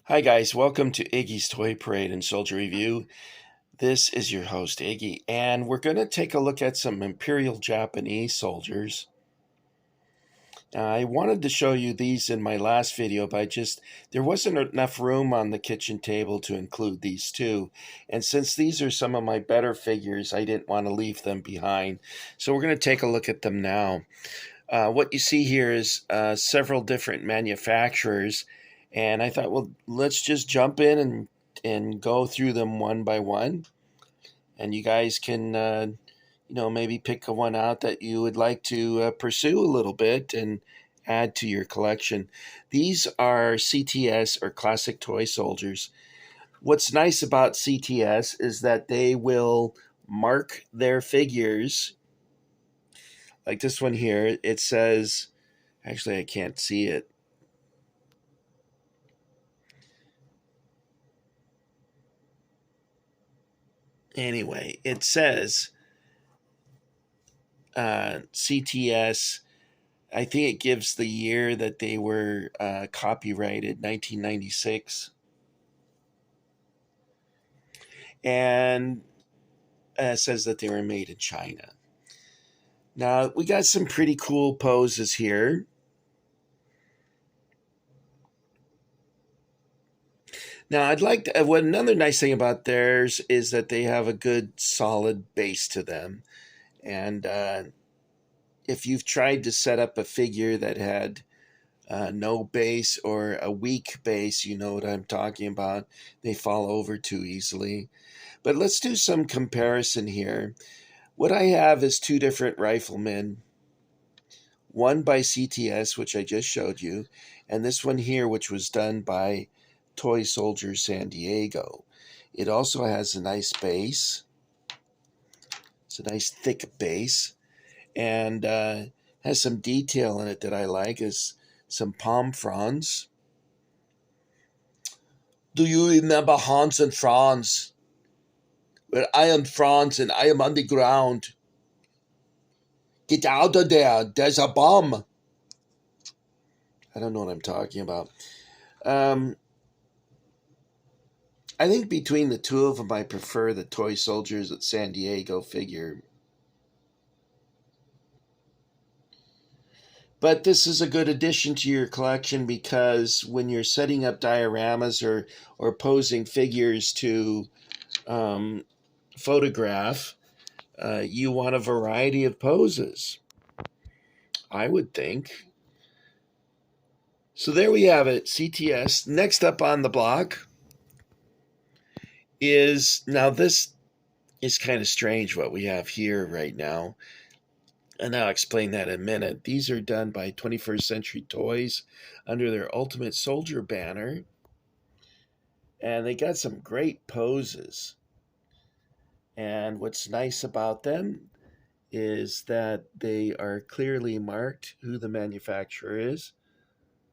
Hi guys, welcome to Iggy's Toy Parade and Soldier Review. This is your host Iggy, and we're going to take a look at some Imperial Japanese soldiers. I wanted to show you these in my last video, but there wasn't enough room on the kitchen table to include these two. And since these are some of my better figures, I didn't want to leave them behind. So we're going to take a look at them now. What you see here is several different manufacturers, and I thought, well, let's just jump in and go through them one by one, and you guys can, maybe pick one out that you would like to pursue a little bit and add to your collection. These are CTS, or Classic Toy Soldiers. What's nice about CTS is that they will mark their figures. Like this one here, it says, actually I can't see it. Anyway, it says CTS. I think it gives the year that they were copyrighted, 1996. And it says that they were made in China. Now, we got some pretty cool poses here. Now, another nice thing about theirs is that they have a good solid base to them. And if you've tried to set up a figure that had no base or a weak base, you know what I'm talking about. They fall over too easily. But let's do some comparison here. What I have is two different riflemen. One by CTS, which I just showed you, and this one here, which was done by Toy Soldier San Diego. It also has a nice base. It's a nice thick base, and has some detail in it that I like, is some palm fronds. Do you remember Hans and Franz? Well, I am Franz and I am on the ground. Get out of there, there's a bomb. I don't know what I'm talking about. I think between the two of them, I prefer the Toy Soldiers at San Diego figure. But this is a good addition to your collection, because when you're setting up dioramas or posing figures to photograph, you want a variety of poses, I would think. So there we have it, CTS. Next up on the block is, now this is kind of strange what we have here right now, and I'll explain that in a minute. These are done by 21st Century Toys under their Ultimate Soldier banner, and they got some great poses. And what's nice about them is that they are clearly marked who the manufacturer is,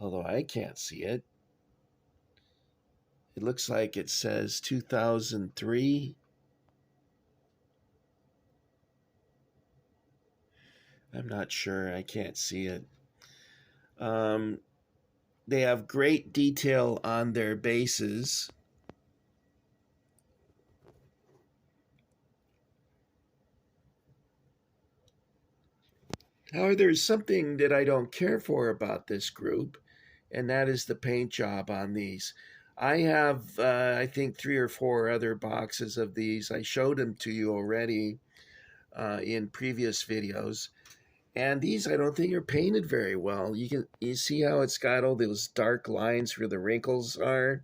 although I can't see it. It looks like it says 2003. I'm not sure. I can't see it. They have great detail on their bases. However, there's something that I don't care for about this group, and that is the paint job on these. I have, I think, 3 or 4 other boxes of these. I showed them to you already in previous videos. And these, I don't think, are painted very well. You see how it's got all those dark lines where the wrinkles are?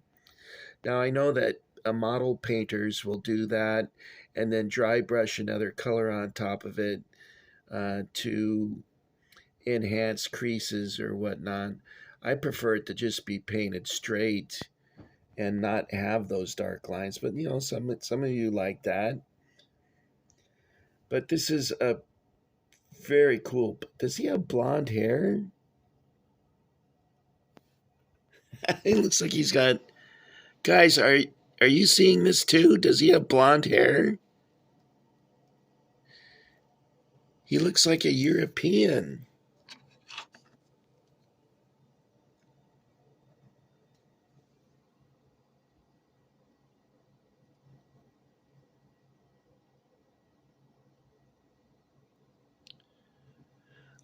Now, I know that model painters will do that and then dry brush another color on top of it to enhance creases or whatnot. I prefer it to just be painted straight and not have those dark lines. But, some of you like that. But this is a very cool. Does he have blonde hair? It looks like he's got. Guys, are you seeing this too? Does he have blonde hair? He looks like a European.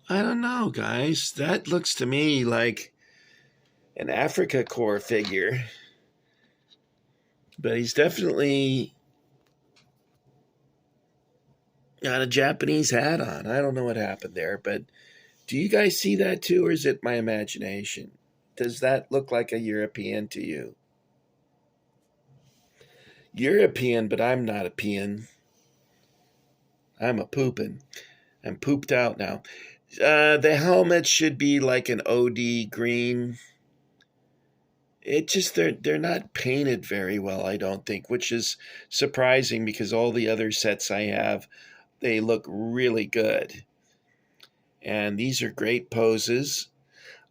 I don't know, guys. That looks to me like an Africa Corps figure, but he's definitely got a Japanese hat on. I don't know what happened there, but do you guys see that too, or is it my imagination? Does that look like a European to you? European, but I'm not a peon. I'm a poopin'. I'm pooped out now. The helmet should be like an OD green. It just they're not painted very well, I don't think, which is surprising because all the other sets I have, they look really good. And these are great poses.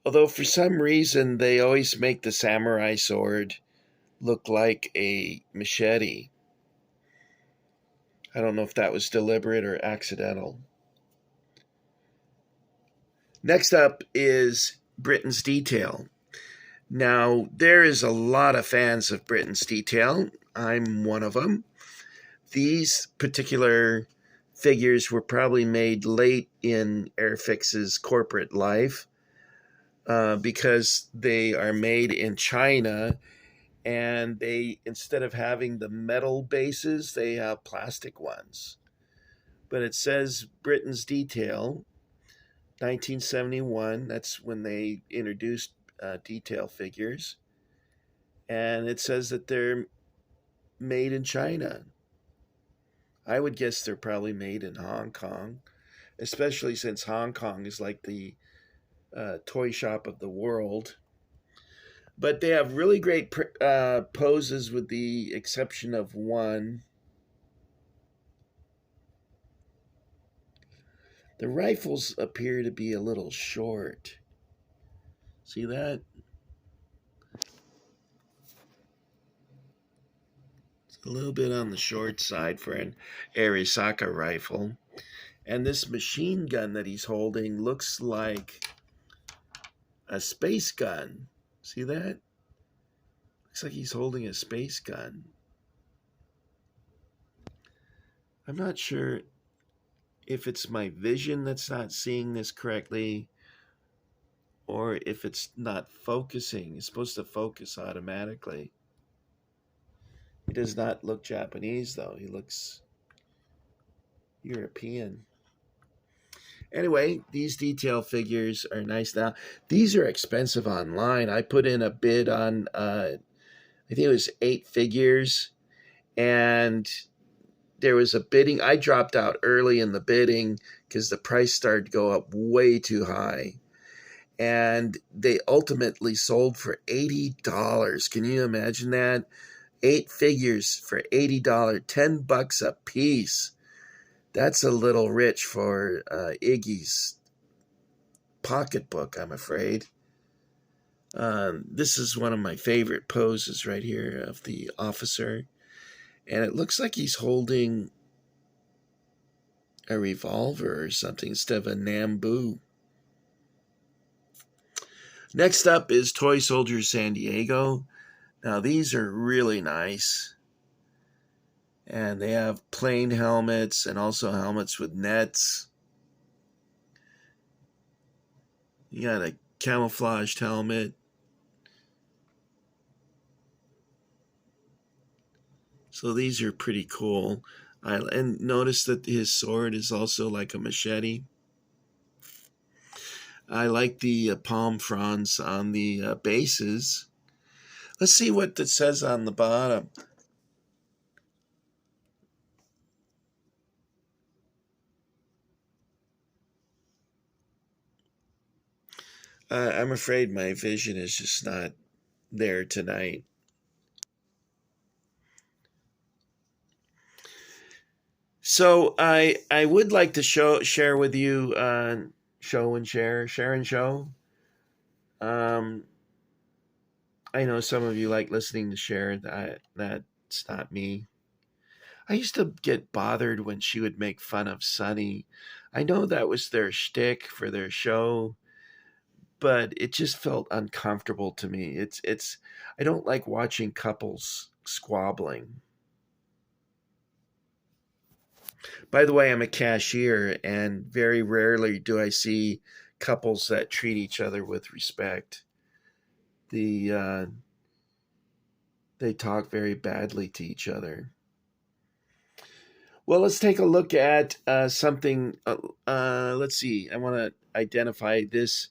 Although for some reason they always make the samurai sword look like a machete. I don't know if that was deliberate or accidental. Next up is Britain's Deetail. Now, there is a lot of fans of Britain's Deetail. I'm one of them. These particular figures were probably made late in Airfix's corporate life because they are made in China, and they, instead of having the metal bases, they have plastic ones. But it says Britain's Deetail, 1971. That's when they introduced Deetail figures. And it says that they're made in China. I would guess they're probably made in Hong Kong, especially since Hong Kong is like the toy shop of the world. But they have really great poses, with the exception of one. The rifles appear to be a little short. See that? It's a little bit on the short side for an Arisaka rifle. And this machine gun that he's holding looks like a space gun. See that? Looks like he's holding a space gun. I'm not sure if it's my vision that's not seeing this correctly, or if it's not focusing. It's supposed to focus automatically. He does not look Japanese, though. He looks European. Anyway, these Deetail figures are nice. Now, these are expensive online. I put in a bid on, I think it was 8 figures, and there was a bidding. I dropped out early in the bidding because the price started to go up way too high. And they ultimately sold for $80. Can you imagine that? 8 figures for $80, $10 a piece. That's a little rich for Iggy's pocketbook, I'm afraid. This is one of my favorite poses right here of the officer. And it looks like he's holding a revolver or something instead of a Nambu. Next up is Toy Soldiers San Diego. Now, these are really nice. And they have plain helmets and also helmets with nets. You got a camouflaged helmet. So these are pretty cool. And notice that his sword is also like a machete. I like the palm fronds on the bases. Let's see what it says on the bottom. I'm afraid my vision is just not there tonight. So I would like to share with you share and show. Um, I know some of you like listening to share. That's not me. I used to get bothered when she would make fun of Sunny. I know that was their shtick for their show, but it just felt uncomfortable to me. It's I don't like watching couples squabbling. By the way, I'm a cashier, and very rarely do I see couples that treat each other with respect. The they talk very badly to each other. Well, let's take a look at something. Let's see. I want to identify this.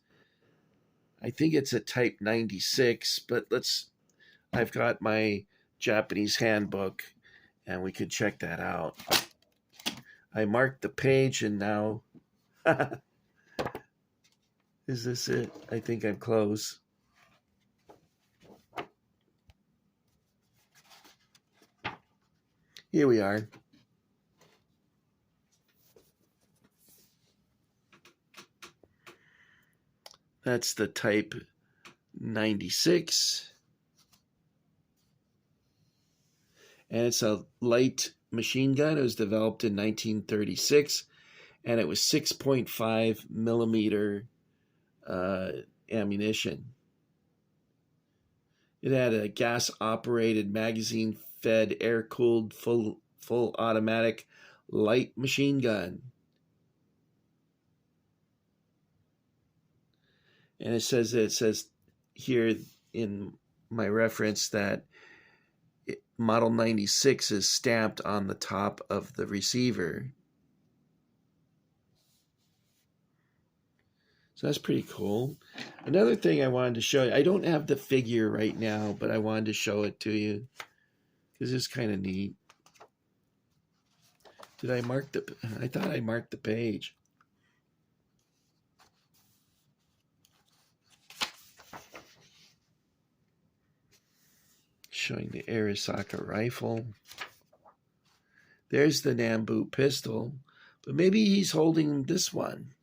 I think it's a Type 96, but I've got my Japanese handbook, and we could check that out. I marked the page, and now, is this it? I think I'm close. Here we are. That's the Type 96. And it's a light machine gun. It was developed in 1936, and it was 6.5 millimeter ammunition. It had a gas-operated, magazine-fed, air-cooled, full automatic light machine gun. And it says here in my reference that Model 96 is stamped on the top of the receiver. So that's pretty cool. Another thing I wanted to show you, I don't have the figure right now, but I wanted to show it to you because it's kind of neat. Did I mark the, I thought I marked the page. Showing the Arisaka rifle. There's the Nambu pistol, but maybe he's holding this one.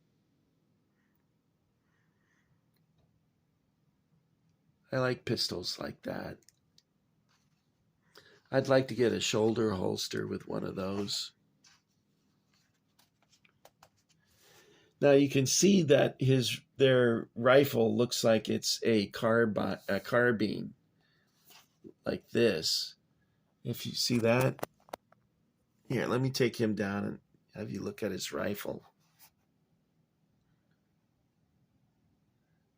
I like pistols like that. I'd like to get a shoulder holster with one of those. Now you can see that their rifle looks like it's a carbine, like this. If you see that, here, let me take him down and have you look at his rifle.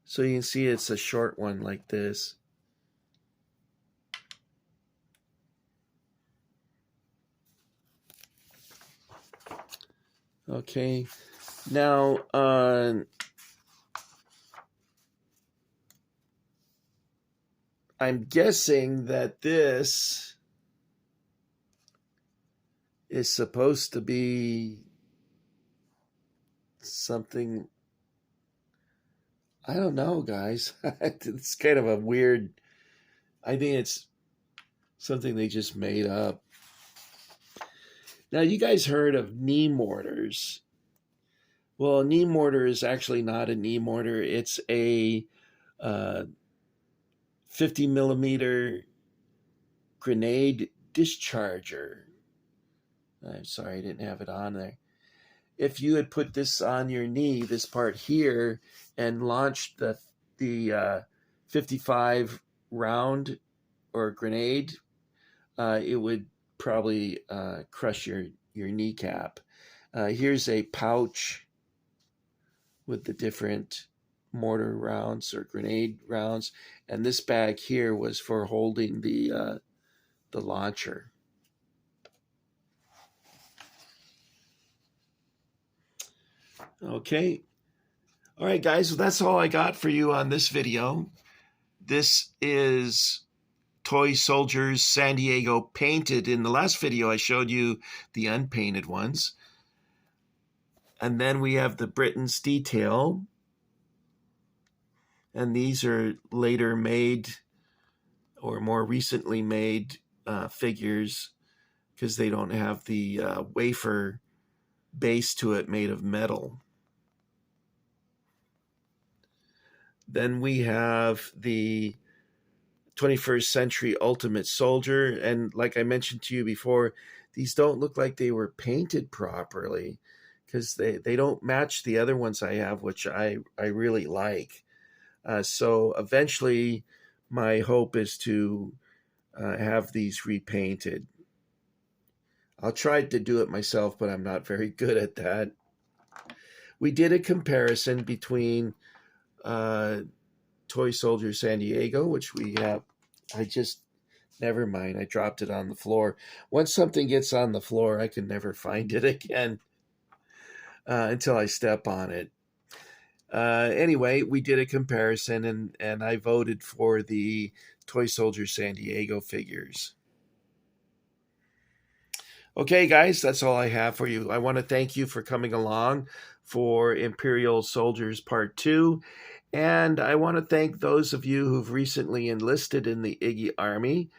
So you can see it's a short one like this. Okay, now I'm guessing that this is supposed to be something, I don't know, guys. It's kind of a weird, I think it's something they just made up. Now, you guys heard of knee mortars. Well, a knee mortar is actually not a knee mortar. It's a 50 millimeter grenade discharger. I'm sorry, I didn't have it on there. If you had put this on your knee, this part here, and launched the 55 round or grenade, it would probably crush your kneecap. Here's a pouch with the different mortar rounds or grenade rounds, and this bag here was for holding the launcher. Okay. All right, guys, well, that's all I got for you on this video. This is Toy Soldiers San Diego painted. In the last video, I showed you the unpainted ones. And then we have the Britain's Deetail. And these are later made or more recently made figures because they don't have the wafer base to it made of metal. Then we have the 21st Century Ultimate Soldier. And like I mentioned to you before, these don't look like they were painted properly because they don't match the other ones I have, which I really like. So eventually my hope is to have these repainted. I'll try to do it myself, but I'm not very good at that. We did a comparison between Toy Soldier San Diego, which we have. Never mind. I dropped it on the floor. Once something gets on the floor, I can never find it again until I step on it. Anyway, we did a comparison, and I voted for the Toy Soldier San Diego figures. Okay, guys, that's all I have for you. I want to thank you for coming along for Imperial Soldiers Part 2. And I want to thank those of you who've recently enlisted in the Iggy Army.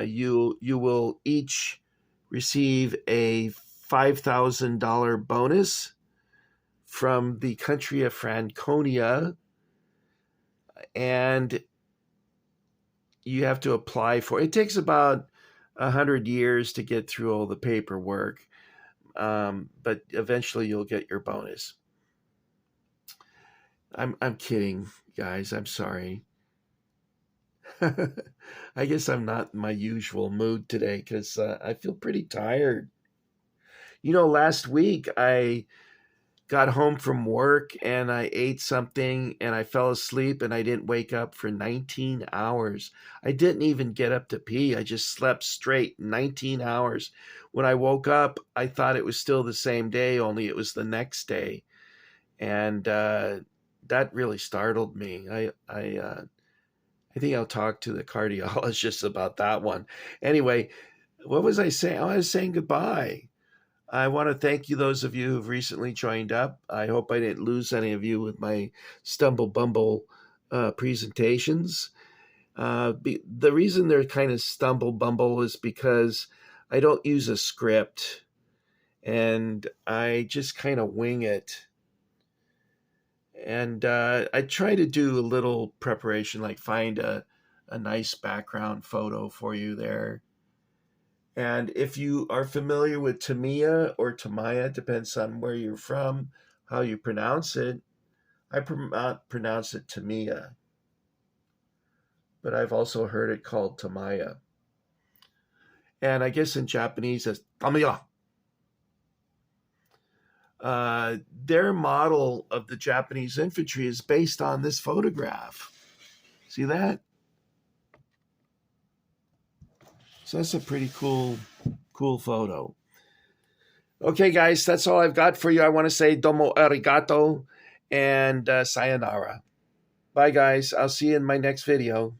You will each receive a $5,000 bonus from the country of Franconia, and you have to apply for it. It takes about 100 years to get through all the paperwork, but eventually you'll get your bonus. I'm kidding, guys. I'm sorry. I guess I'm not in my usual mood today because I feel pretty tired. Last week I got home from work and I ate something and I fell asleep and I didn't wake up for 19 hours. I didn't even get up to pee. I just slept straight 19 hours. When I woke up, I thought it was still the same day, only it was the next day. And that really startled me. I think I'll talk to the cardiologist about that one. Anyway, what was I saying? I was saying goodbye. I want to thank you, those of you who've recently joined up. I hope I didn't lose any of you with my stumble bumble presentations. The reason they're kind of stumble bumble is because I don't use a script and I just kind of wing it. And I try to do a little preparation, like find a nice background photo for you there. And if you are familiar with Tamiya or Tamaya, depends on where you're from, how you pronounce it. I pronounce it Tamiya, but I've also heard it called Tamaya. And I guess in Japanese it's Tamiya. Their model of the Japanese infantry is based on this photograph. See that? So that's a pretty cool photo. Okay, guys, that's all I've got for you. I want to say domo arigato and sayonara. Bye, guys. I'll see you in my next video.